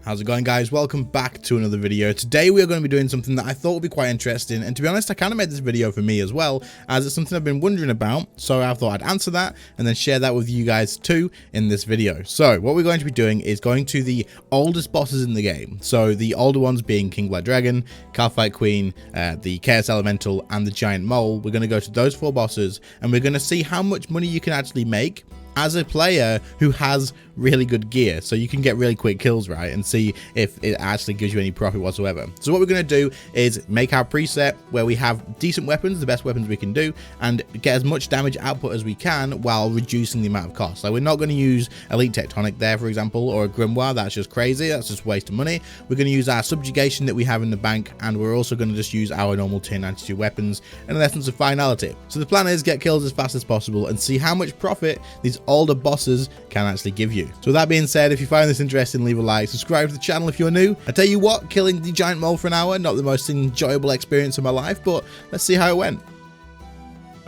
How's it going, guys? Welcome back to another video. Today we are going to be doing something that I thought would be quite interesting, and to be honest, I kind of made this video for me as well, as it's something I've been wondering about, so I thought I'd answer that and then share that with you guys too in this video. So what we're going to be doing is going to the oldest bosses in the game, so the older ones being King Black Dragon, Khal Queen, the Chaos Elemental, and the Giant Mole. We're going to go to those 4 bosses and we're going to see how much money you can actually make as a player who has really good gear, so you can get really quick kills, right, and see if it actually gives you any profit whatsoever. So what we're going to do is make our preset where we have decent weapons, the best weapons we can do, and get as much damage output as we can while reducing the amount of cost. Like, we're not going to use Elite Tectonic there, for example, or a Grimoire. That's just crazy. That's just a waste of money. We're going to use our subjugation that we have in the bank, and we're also going to just use our normal tier 92 weapons and an essence of finality. So the plan is get kills as fast as possible and see how much profit these older bosses can actually give you. So with that being said, if you find this interesting, leave a like, subscribe to the channel if you're new. I tell you what, killing the Giant Mole for an hour, not the most enjoyable experience of my life, but let's see how it went.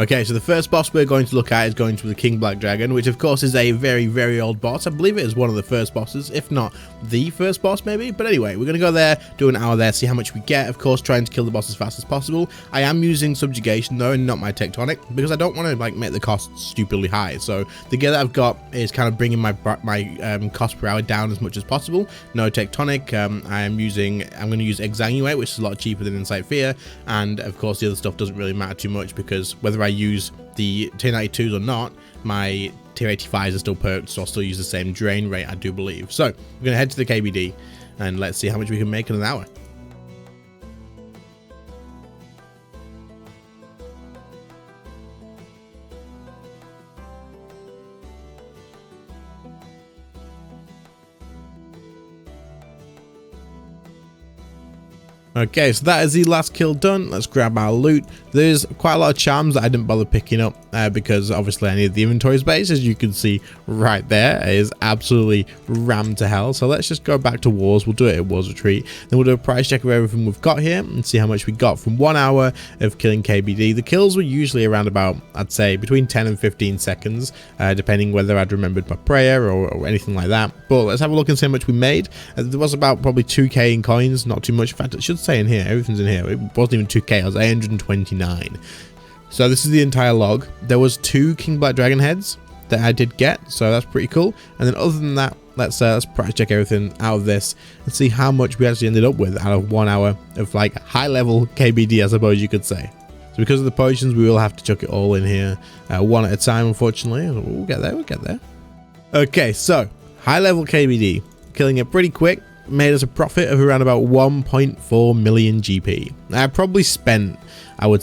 Okay, so the first boss we're going to look at is going to be the King Black Dragon, which of course is a very, very old boss. I believe it is one of the first bosses, if not the first boss maybe. But anyway, we're going to go there, do an hour there, see how much we get. Of course, trying to kill the boss as fast as possible. I am using subjugation though, and not my tectonic, because I don't want to like make the cost stupidly high. So the gear that I've got is kind of bringing my cost per hour down as much as possible. No tectonic. I'm going to use Exanguate, which is a lot cheaper than Insight Fear, and of course the other stuff doesn't really matter too much, because whether I use the tier 92s or not, my tier 85s are still perked, so I'll still use the same drain rate, I do believe. So we're going to head to the KBD and let's see how much we can make in an hour. Okay, so that is the last kill done. Let's grab our loot. There's quite a lot of charms that I didn't bother picking up because obviously I need the inventory space. As you can see right there, it is absolutely rammed to hell. So let's just go back to Wars. We'll do it at Wars Retreat. Then we'll do a price check of everything we've got here and see how much we got from 1 hour of killing KBD. The kills were usually around about, I'd say, between 10 and 15 seconds, depending whether I'd remembered my prayer or anything like that. But let's have a look and see how much we made. There was about probably 2k in coins, not too much. In fact, it should say in here, everything's in here. It wasn't even 2k, it was 829. So this is the entire log. There was 2 King Black Dragon heads that I did get, so that's pretty cool. And then other than that, let's price check everything out of this and see how much we actually ended up with out of 1 hour of like high level KBD, I suppose you could say. So because of the potions, we will have to chuck it all in here one at a time, unfortunately. We'll get there. Okay, so high level KBD, killing it pretty quick, made us a profit of around about 1.4 million GP. I probably spent, I would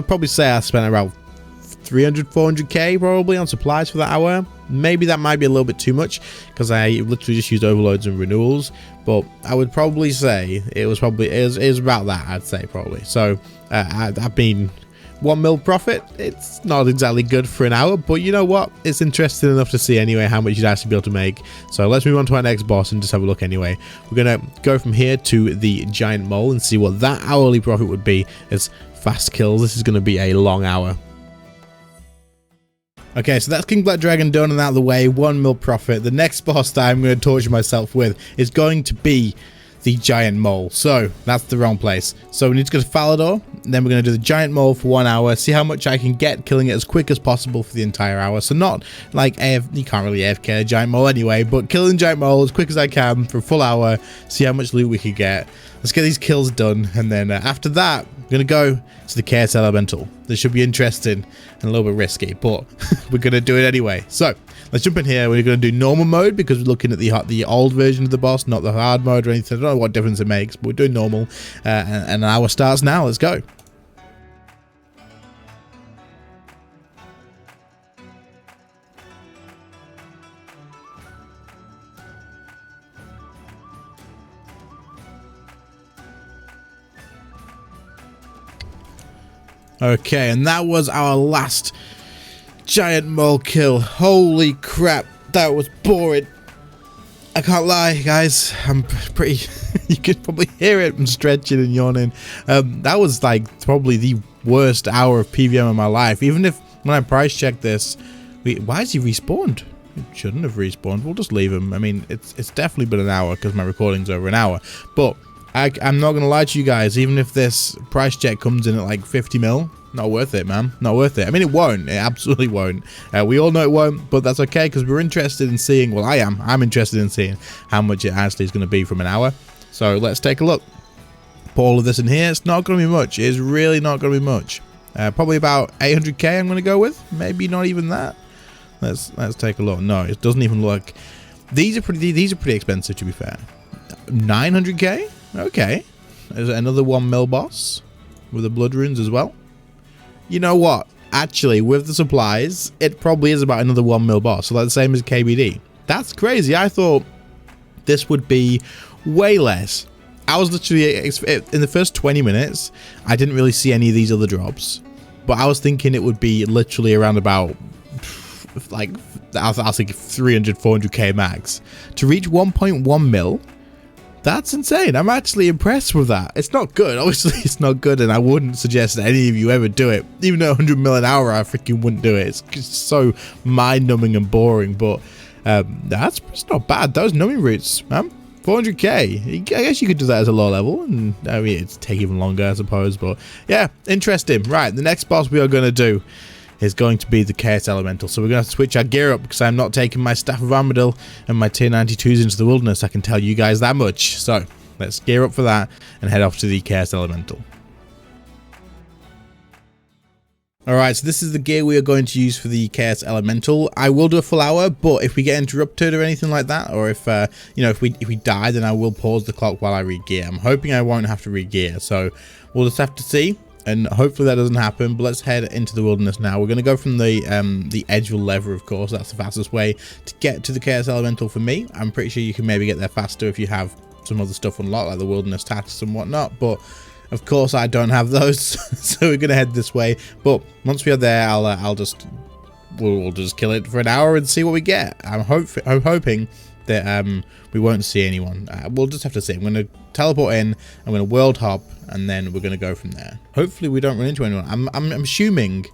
probably say I spent about 300-400k probably on supplies for that hour. Maybe that might be a little bit too much because I literally just used overloads and renewals, but I would probably say it was about that, I'd say probably. So I've been 1 mil profit. It's not exactly good for an hour, but you know what, it's interesting enough to see anyway how much you'd actually be able to make. So let's move on to our next boss and just have a look anyway. We're gonna go from here to the Giant Mole and see what that hourly profit would be as fast kills. This is going to be a long hour. Okay, so that's King Black Dragon done and out of the way, 1 mil profit. The next boss that I'm going to torture myself with is going to be the Giant Mole. So that's the wrong place. So we need to go to Falador, then we're going to do the Giant Mole for 1 hour, see how much I can get killing it as quick as possible for the entire hour. So not like you can't really AFK a Giant Mole anyway, but killing Giant Mole as quick as I can for a full hour, see how much loot we could get. Let's get these kills done, and then after that we're going to go to the Chaos Elemental. This should be interesting and a little bit risky, but we're going to do it anyway. So let's jump in here. We're going to do normal mode because we're looking at the old version of the boss, not the hard mode or anything. I don't know what difference it makes, but we're doing normal. And an hour starts now. Let's go. Okay, and that was our last Giant Mole kill. Holy crap, that was boring. I can't lie, guys. I'm pretty... you can probably hear it. I'm stretching and yawning. That was like probably the worst hour of PVM of my life. Even if when I price checked this... Wait, why is he respawned? It shouldn't have respawned. We'll just leave him. I mean, it's definitely been an hour because my recording's over an hour. But I'm not going to lie to you guys. Even if this price check comes in at like 50 mil, not worth it, man. Not worth it. I mean, it won't. It absolutely won't. We all know it won't, but that's okay because we're interested in seeing, well, I'm interested in seeing how much it actually is going to be from an hour. So let's take a look. Put all of this in here. It's not going to be much. It's really not going to be much. Probably about 800k I'm going to go with. Maybe not even that. Let's take a look. No, it doesn't even look. These are pretty expensive, to be fair. 900k? Okay. There's another 1 mil boss with the blood runes as well. You know what? Actually, with the supplies, it probably is about another 1 mil boss. So that's the same as KBD. That's crazy. I thought this would be way less. I was literally, in the first 20 minutes, I didn't really see any of these other drops. But I was thinking it would be literally around about, like, I was thinking 300, 400k max. To reach 1.1 mil, that's insane. I'm actually impressed with that. It's not good. Obviously, it's not good, and I wouldn't suggest that any of you ever do it. Even at 100 mil an hour, I freaking wouldn't do it. It's just so mind-numbing and boring, but it's not bad. Those numbing routes, man. 400k. I guess you could do that as a low level, and I mean, it'd take even longer, I suppose, but yeah, interesting. Right, the next boss we are going to do is going to be the Chaos Elemental. So we're going to have to switch our gear up because I'm not taking my Staff of Armadil and my tier 92s into the wilderness. I can tell you guys that much. So let's gear up for that and head off to the Chaos Elemental. Alright, so this is the gear we are going to use for the Chaos Elemental. I will do a full hour, but if we get interrupted or anything like that, or if you know, if we die, then I will pause the clock while I re-gear. I'm hoping I won't have to re-gear, so we'll just have to see, and hopefully that doesn't happen. But let's head into the wilderness now. We're going to go from the Edgeville lever, of course. That's the fastest way to get to the Chaos Elemental for me. I'm pretty sure you can maybe get there faster if you have some other stuff unlocked, like the wilderness tasks and whatnot, but of course I don't have those, so we're gonna head this way. But once we are there, we'll just kill it for an hour and see what we get. I'm hoping that we won't see anyone. We'll just have to see. I'm gonna teleport in, I'm gonna world hop, and then we're gonna go from there. Hopefully we don't run into anyone. I'm assuming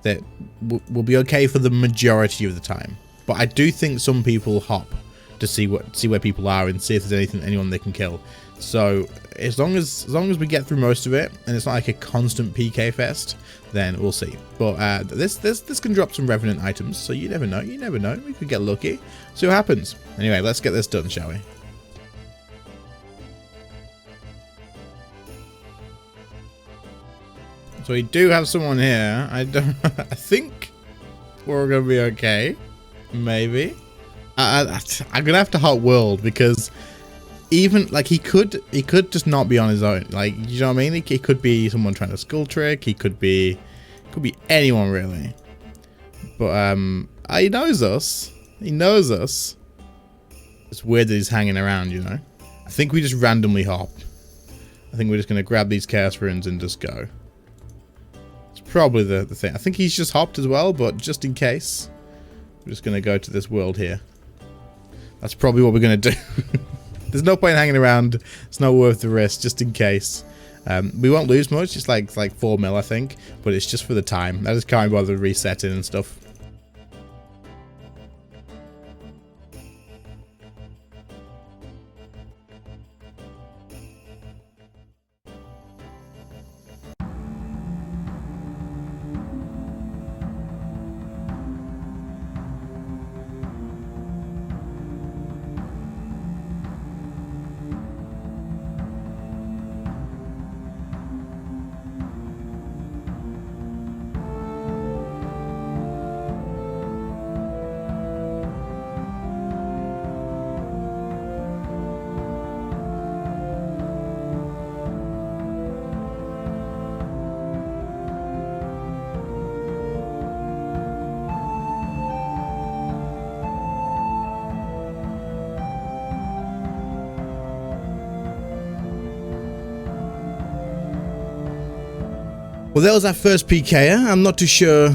that we'll be okay for the majority of the time, but I do think some people hop to see where people are and see if there's anyone they can kill. So as long as we get through most of it and it's not like a constant PK fest, then we'll see. But this can drop some revenant items, so you never know. You never know. We could get lucky. See what happens. Anyway, let's get this done, shall we? So we do have someone here. I think we're gonna be okay. Maybe. I'm gonna have to hot world because even like he could just not be on his own. Like, you know what I mean? He could be someone trying to skull trick. He could be anyone really. But he knows us. He knows us. It's weird that he's hanging around, you know. I think we just randomly hop. I think we're just gonna grab these chaos runes and just go. It's probably the thing. I think he's just hopped as well, but just in case, we're just gonna go to this world here. That's probably what we're gonna do. There's no point hanging around. It's not worth the risk, just in case. We won't lose much. It's like 4 mil, I think, but it's just for the time. I just can't bother resetting and stuff. Well, that was our first PKer. I'm not too sure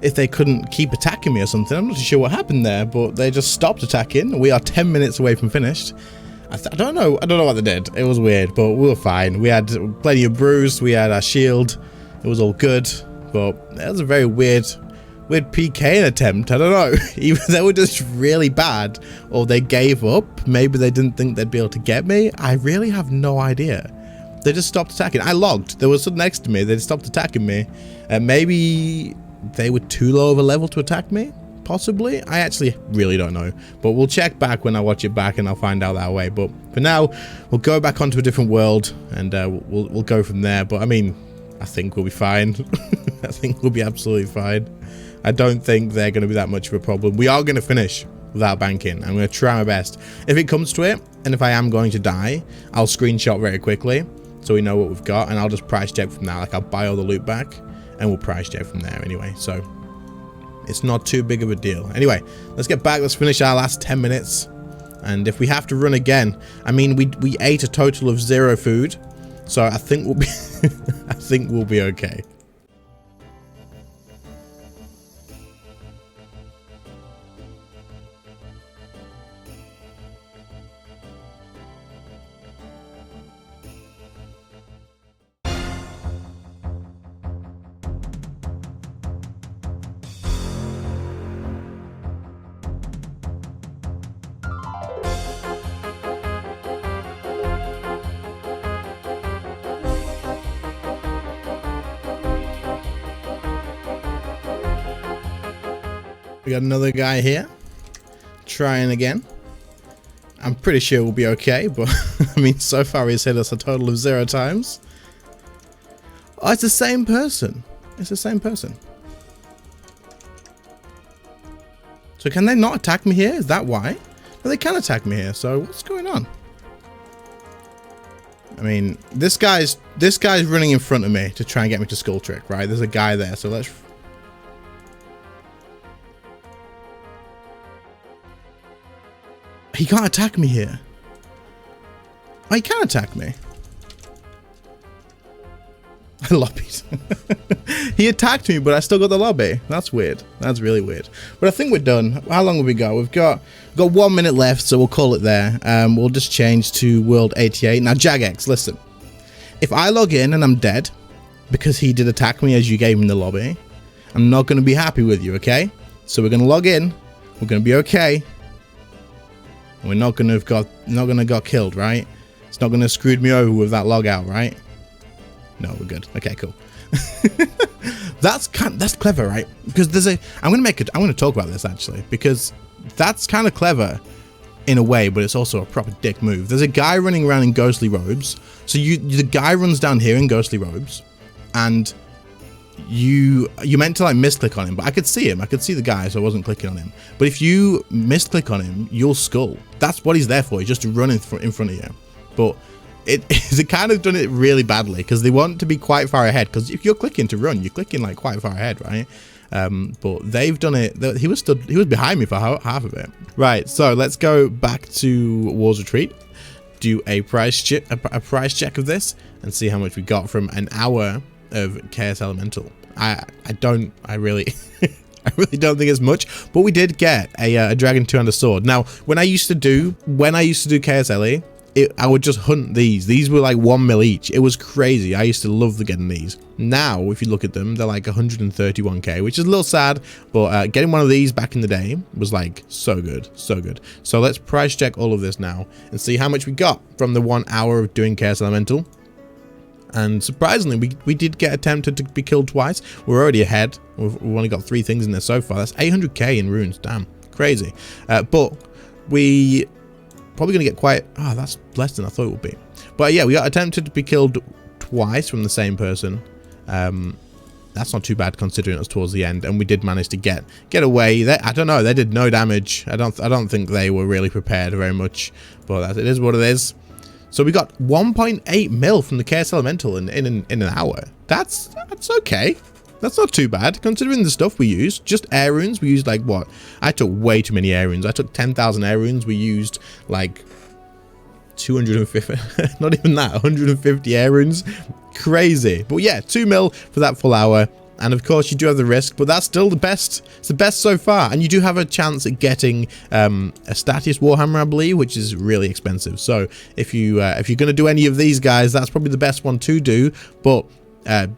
if they couldn't keep attacking me or something. I'm not too sure what happened there, but they just stopped attacking. We are 10 minutes away from finished. I don't know what they did. It was weird, but we were fine. We had plenty of brews. We had our shield. It was all good, but that was a very weird weird PK attempt. I don't know. Either they were just really bad or they gave up. Maybe they didn't think they'd be able to get me. I really have no idea. They just stopped attacking. I logged. There was something next to me. They stopped attacking me. Maybe they were too low of a level to attack me. Possibly. I actually really don't know. But we'll check back when I watch it back and I'll find out that way. But for now, we'll go back onto a different world and we'll go from there. But I mean, I think we'll be fine. I think we'll be absolutely fine. I don't think they're going to be that much of a problem. We are going to finish without banking. I'm going to try my best. If it comes to it, and if I am going to die, I'll screenshot very quickly so we know what we've got, and I'll just price check from that. Like, I'll buy all the loot back, and we'll price check from there anyway. So it's not too big of a deal. Anyway, let's get back. Let's finish our last 10 minutes. And if we have to run again, I mean, we ate a total of 0 food, so I think we'll be, I think we'll be okay. We got another guy here, trying again. I'm pretty sure we'll be okay, but I mean, so far he's hit us a total of 0 times. Oh, it's the same person. It's the same person. So can they not attack me here? Is that why? No, they can attack me here, so what's going on? I mean, this guy's running in front of me to try and get me to skull trick, right? There's a guy there, so let's... He can't attack me here. Oh, he can attack me. I lobbied. He attacked me, but I still got the lobby. That's weird. That's really weird. But I think we're done. How long have we got? We've got 1 minute left, so we'll call it there. We'll just change to World 88. Now, Jagex, listen. If I log in and I'm dead because he did attack me as you gave him the lobby, I'm not going to be happy with you, okay? So we're going to log in. We're going to be okay. We're not going to got killed, right? It's not going to screwed me over with that logout, right? No, we're good. Okay, cool. That's clever, right? Because there's a I'm going to talk about this actually, because that's kind of clever in a way, but it's also a proper dick move. There's a guy running around in ghostly robes. So the guy runs down here in ghostly robes, and you meant to like misclick on him, but I could see him. I could see the guy, so I wasn't clicking on him. But if you misclick on him, you'll skull. That's what he's there for. He's just to run in front of you. But they kind of done it really badly because they want to be quite far ahead. Because if you're clicking to run, you're clicking like quite far ahead, right? But they've done it. He was behind me for half of it. Right. So let's go back to War's Retreat. Do a price check of this and see how much we got from an hour of Chaos Elemental. I really I really don't think it's much, but we did get a Dragon 2-handed sword. Now, when I used to do Chaos Ele, I would just hunt these. These were like 1 mil each. It was crazy. I used to love getting these. Now, if you look at them, they're like 131k, which is a little sad, but getting one of these back in the day was like so good, so good. So let's price check all of this now and see how much we got from the 1 hour of doing Chaos Elemental. And surprisingly, we did get attempted to be killed twice. We're already ahead. We've only got 3 things in there so far. That's 800k in runes. Damn, crazy. But we probably going to get quite... Oh, that's less than I thought it would be. But yeah, we got attempted to be killed twice from the same person. That's not too bad considering it was towards the end. And we did manage to get away. I don't know. They did no damage. I don't think they were really prepared very much. But it is what it is. So we got 1.8 mil from the Chaos Elemental in an hour. That's okay. That's not too bad considering the stuff we used. Just air runes. We used like what? I took way too many air runes. I took 10,000 air runes. We used like 250. Not even that. 150 air runes. Crazy. But yeah, 2 mil for that full hour. And of course you do have the risk, but that's still the best. It's the best so far. And you do have a chance at getting a Statius Warhammer, I believe, which is really expensive. So if you're going to do any of these guys, that's probably the best one to do. But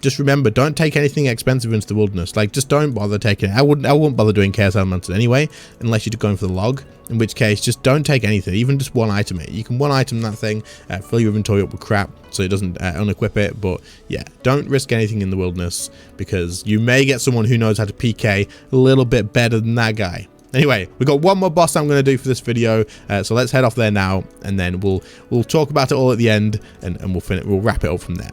just remember, don't take anything expensive into the wilderness. Like, just don't bother taking it. I wouldn't bother doing Chaos Elemental anyway, unless you're going for the log, in which case just don't take anything, even just one item it. You can one item that thing, fill your inventory up with crap so it doesn't unequip it. But yeah, don't risk anything in the wilderness, because you may get someone who knows how to PK a little bit better than that guy. Anyway, we've got one more boss I'm going to do for this video, so let's head off there now, and then we'll talk about it all at the end, and we'll wrap it up from there.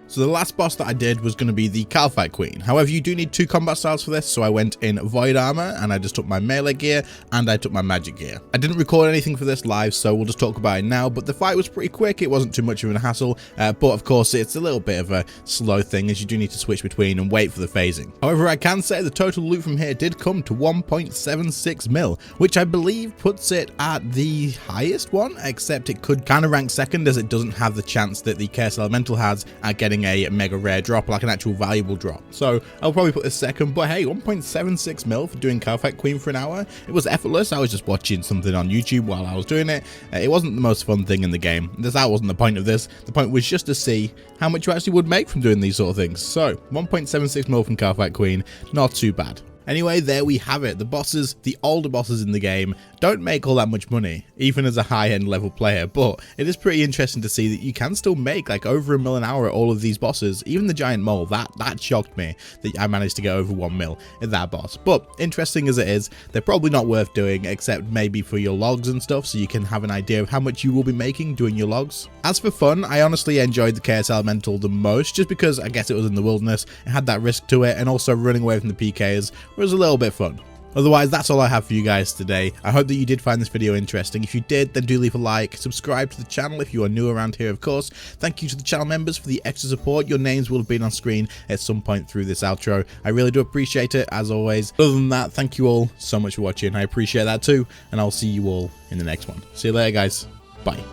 So the last boss that I did was going to be the Khal Queen. However, you do need 2 combat styles for this, so I went in Void Armor, and I just took my melee gear, and I took my magic gear. I didn't record anything for this live, so we'll just talk about it now, but the fight was pretty quick. It wasn't too much of a hassle, but of course it's a little bit of a slow thing, as you do need to switch between and wait for the phasing. However, I can say the total loot from here did come to 1.76 mil, which I believe puts it at the highest one, except it could kind of rank second, as it doesn't have the chance that the Chaos Elemental has at getting a mega rare drop, like an actual valuable drop. So I'll probably put this second, but hey, 1.76 mil for doing Khal Queen for an hour. It was effortless. I was just watching something on YouTube while I was doing it. It wasn't the most fun thing in the game. That wasn't the point of this. The point was just to see how much you actually would make from doing these sort of things. So 1.76 mil from Khal Queen, not too bad. Anyway, there we have it. The bosses, the older bosses in the game, don't make all that much money, even as a high-end level player, but it is pretty interesting to see that you can still make like over $1 mil an hour at all of these bosses. Even the giant mole, that shocked me that I managed to get over 1 mil at that boss. But interesting as it is, they're probably not worth doing, except maybe for your logs and stuff, so you can have an idea of how much you will be making doing your logs. As for fun, I honestly enjoyed the Chaos Elemental the most, just because I guess it was in the wilderness, it had that risk to it, and also running away from the PKs was a little bit fun. Otherwise, that's all I have for you guys today. I hope that you did find this video interesting. If you did, then do leave a like, subscribe to the channel if you are new around here, of course. Thank you to the channel members for the extra support. Your names will have been on screen at some point through this outro. I really do appreciate it, as always. Other than that, thank you all so much for watching. I appreciate that too, and I'll see you all in the next one. See you later, guys. Bye.